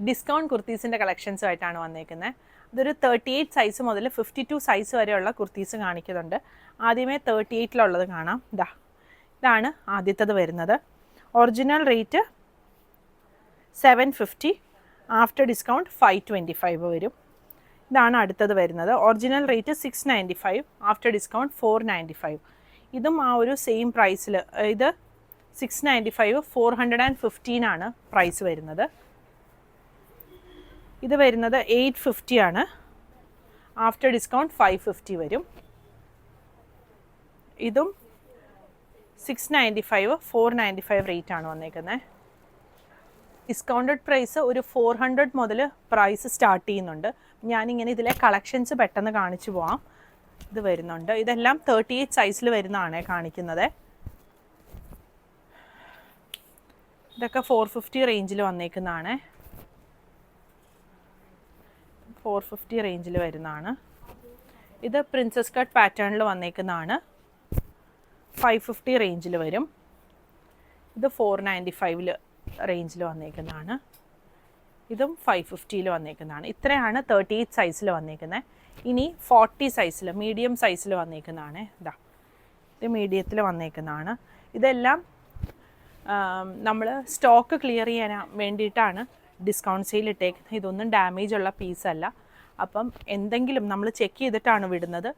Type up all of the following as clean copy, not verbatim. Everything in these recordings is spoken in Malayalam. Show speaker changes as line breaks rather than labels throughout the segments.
ഡിസ്കൗണ്ട് കുർത്തീസിൻ്റെ കളക്ഷൻസുമായിട്ടാണ് വന്നേക്കുന്നത്. ഇതൊരു 38 സൈസ് മുതൽ 52 സൈസ് വരെയുള്ള കുർത്തീസ് കാണിക്കുന്നുണ്ട്. ആദ്യമേ 38-ലുള്ളത് കാണാം. ഇതാണ് ആദ്യത്തേത് വരുന്നത്. ഒറിജിനൽ റേറ്റ് 750, ആഫ്റ്റർ ഡിസ്കൗണ്ട് 525 വരും. ഇതാണ് അടുത്തത് വരുന്നത്. Original rate 695, after discount 495. ഇതും ആ ഒരു സെയിം പ്രൈസിൽ. ഇത് 695, 415 ആണ് പ്രൈസ് വരുന്നത്. ഇത് വരുന്നത് 850 ആണ്, ആഫ്റ്റർ ഡിസ്കൗണ്ട് 550 വരും. ഇതും 695, 495 റേറ്റ് ആണ് വന്നേക്കുന്നത്. ഡിസ്കൗണ്ടഡ് പ്രൈസ് ഒരു 400 മുതൽ പ്രൈസ് സ്റ്റാർട്ട് ചെയ്യുന്നുണ്ട്. ഞാനിങ്ങനെ ഇതിലെ കളക്ഷൻസ് പെട്ടെന്ന് കാണിച്ചു പോവാം. ഇത് വരുന്നുണ്ട്. ഇതെല്ലാം 38 സൈസിൽ വരുന്നതാണ് കാണിക്കുന്നത്. ഇതൊക്കെ 450 റേഞ്ചിൽ വന്നേക്കുന്നതാണ്. 450 റേഞ്ചിൽ വരുന്നതാണ്. ഇത് പ്രിൻസസ് കട്ട് പാറ്റേണിൽ വന്നേക്കുന്നതാണ്. 550 റേഞ്ചിൽ വരും. ഇത് 495 റേഞ്ചിൽ വന്നേക്കുന്നതാണ്. ഇതും 550 വന്നേക്കുന്നതാണ്. ഇത്രയാണ് 38 സൈസിൽ വന്നേക്കുന്നത്. ഇനി 40 സൈസിൽ, മീഡിയം സൈസിൽ വന്നേക്കുന്നതാണ്. ഇത് മീഡിയത്തിൽ വന്നേക്കുന്നതാണ്. ഇതെല്ലാം നമ്മൾ സ്റ്റോക്ക് ക്ലിയർ ചെയ്യാൻ വേണ്ടിയിട്ടാണ് ഡിസ്കൗണ്ട് സെയിൽ ഇട്ടേക്കുന്നത്. ഇതൊന്നും ഡാമേജ് ഉള്ള പീസല്ല. അപ്പം എന്തെങ്കിലും നമ്മൾ ചെക്ക് ചെയ്തിട്ടാണ് വിടുന്നത്.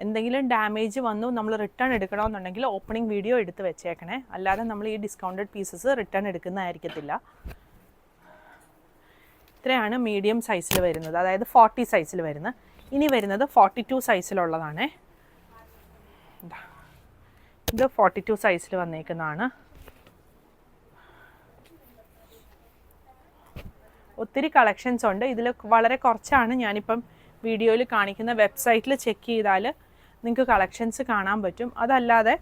എന്തെങ്കിലും ഡാമേജ് വന്നു നമ്മൾ റിട്ടേൺ എടുക്കണമെന്നുണ്ടെങ്കിൽ ഓപ്പണിംഗ് വീഡിയോ എടുത്ത് വെച്ചേക്കണേ. അല്ലാതെ നമ്മൾ ഈ ഡിസ്കൗണ്ടഡ് പീസസ് റിട്ടേൺ എടുക്കുന്നതായിരിക്കത്തില്ല. ഇത്രയാണ് മീഡിയം സൈസിൽ വരുന്നത്, അതായത് 40 സൈസിൽ വരുന്നത്. ഇനി വരുന്നത് 42 സൈസിലുള്ളതാണ്. ഇത് 42 സൈസിൽ വന്നേക്കുന്നതാണ്. ഒത്തിരി കളക്ഷൻസ് ഉണ്ട്. ഇതിൽ വളരെ കുറച്ചാണ് ഞാനിപ്പം വീഡിയോയിൽ കാണിക്കുന്ന. വെബ്സൈറ്റിൽ ചെക്ക് ചെയ്താൽ നിങ്ങൾക്ക് കളക്ഷൻസ് കാണാൻ പറ്റും. അതല്ലാതെ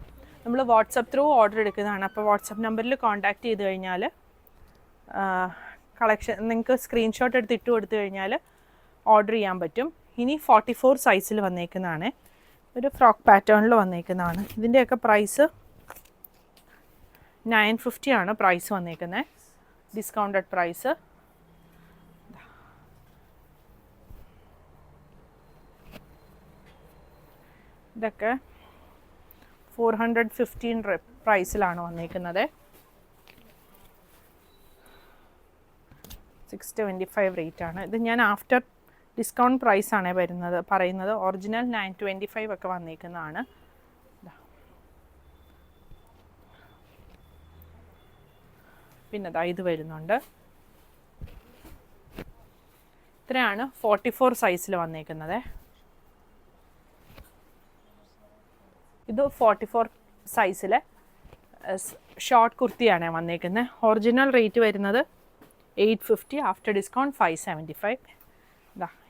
നമ്മൾ വാട്സപ്പ് ത്രൂ ഓർഡർ എടുക്കുന്നതാണ്. അപ്പോൾ വാട്സപ്പ് നമ്പറിൽ കോൺടാക്റ്റ് ചെയ്ത് കഴിഞ്ഞാൽ കളക്ഷൻ നിങ്ങൾക്ക് സ്ക്രീൻഷോട്ട് എടുത്ത് ഇട്ട് കൊടുത്തു കഴിഞ്ഞാൽ ഓർഡർ ചെയ്യാൻ പറ്റും. ഇനി 44 സൈസിൽ വന്നേക്കുന്നതാണ്. ഒരു ഫ്രോക്ക് പാറ്റേണിൽ വന്നേക്കുന്നതാണ്. ഇതിൻ്റെയൊക്കെ പ്രൈസ് 950 ആണ് പ്രൈസ് വന്നേക്കുന്നത്, ഡിസ്കൗണ്ടഡ് പ്രൈസ്. ഇതൊക്കെ 415 പ്രൈസിലാണ് വന്നേക്കുന്നത്. 625 റേറ്റ് ആണ്. ഇത് ഞാൻ ആഫ്റ്റർ ഡിസ്കൗണ്ട് പ്രൈസാണ് പറയുന്നത്. ഒറിജിനൽ 925 ഒക്കെ വന്നേക്കുന്നതാണ്. പിന്നെ ഇത് വരുന്നുണ്ട്. ഇത്രയാണ് 44 സൈസിൽ വന്നേക്കുന്നത്. ഇത് 44 സൈസിലെ ഷോർട്ട് കുർത്തിയാണ് വന്നേക്കുന്നത്. ഒറിജിനൽ റേറ്റ് വരുന്നത് 850, ആഫ്റ്റർ ഡിസ്കൗണ്ട് 575.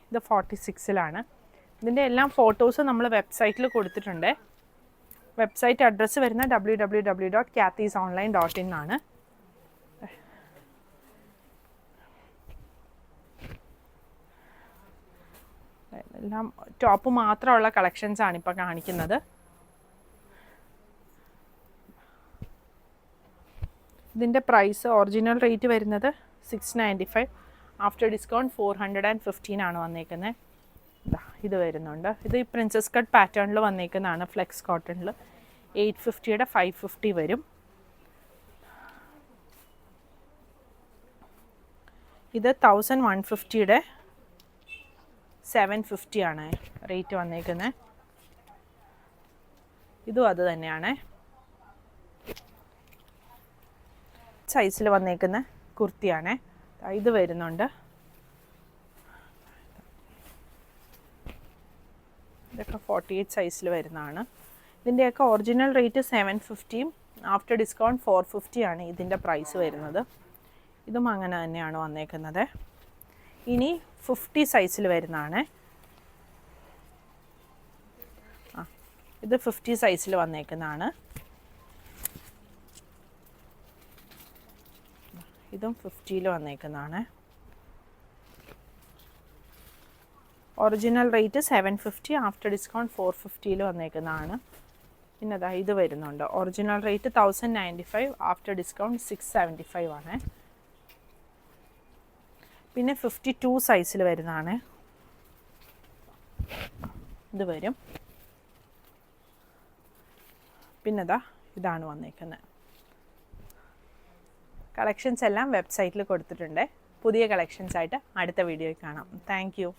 ഇത് 46-ലാണ്. ഇതിൻ്റെ എല്ലാം ഫോട്ടോസ് നമ്മൾ വെബ്സൈറ്റിൽ കൊടുത്തിട്ടുണ്ട്. വെബ്സൈറ്റ് അഡ്രസ്സ് വരുന്ന www.kathysonline.in ആണ്. എല്ലാം ടോപ്പ് മാത്രമുള്ള കളക്ഷൻസാണ് ഇപ്പോൾ കാണിക്കുന്നത്. ഇതിൻ്റെ പ്രൈസ് ഒറിജിനൽ റേറ്റ് വരുന്നത് 695, ആഫ്റ്റർ ഡിസ്കൗണ്ട് 415 ആണ് വന്നേക്കുന്നത്. ഇത് വരുന്നുണ്ട്. ഇത് ഈ പ്രിൻസസ് കട്ട് പാറ്റേണിൽ വന്നേക്കുന്നതാണ്. ഫ്ലെക്സ് കോട്ടണിൽ 850യുടെ 550 വരും. ഇത് 1150യുടെ 750 ആണ് റേറ്റ് വന്നേക്കുന്നത്. ഇതും അത് തന്നെയാണ്. സൈസിൽ വന്നേക്കുന്ന കുർത്തിയാണ്. ഇത് വരുന്നുണ്ട്. ഇതൊക്കെ 48 സൈസിൽ വരുന്നതാണ്. ഇതിൻ്റെയൊക്കെ ഒറിജിനൽ റേറ്റ് 750, ആഫ്റ്റർ ഡിസ്കൗണ്ട് 450 ആണ് ഇതിൻ്റെ പ്രൈസ് വരുന്നത്. ഇതും അങ്ങനെ തന്നെയാണ് വന്നേക്കുന്നത്. ഇനി 50 സൈസിൽ വരുന്നതാണ്. ഇത് 50 സൈസിൽ വന്നേക്കുന്നതാണ്. ഇതും 50-ൽ വന്നേക്കുന്നതാണ്. ഒറിജിനൽ റേറ്റ് 750, ആഫ്റ്റർ ഡിസ്കൗണ്ട് 450-ൽ വന്നേക്കുന്നതാണ്. പിന്നെ ഇത് വരുന്നുണ്ട്. ഒറിജിനൽ റേറ്റ് 1095, ആഫ്റ്റർ ഡിസ്കൗണ്ട് 675 ആണ്. പിന്നെ 52 സൈസിൽ വരുന്നതാണ്. ഇത് വരും. പിന്നെ ഇതാണ് വന്നേക്കുന്നത്. കളക്ഷൻസ് എല്ലാം വെബ്സൈറ്റിൽ കൊടുത്തിട്ടുണ്ട്. പുതിയ കളക്ഷൻസ് ആയിട്ട് അടുത്ത വീഡിയോയിൽ കാണാം. Thank you.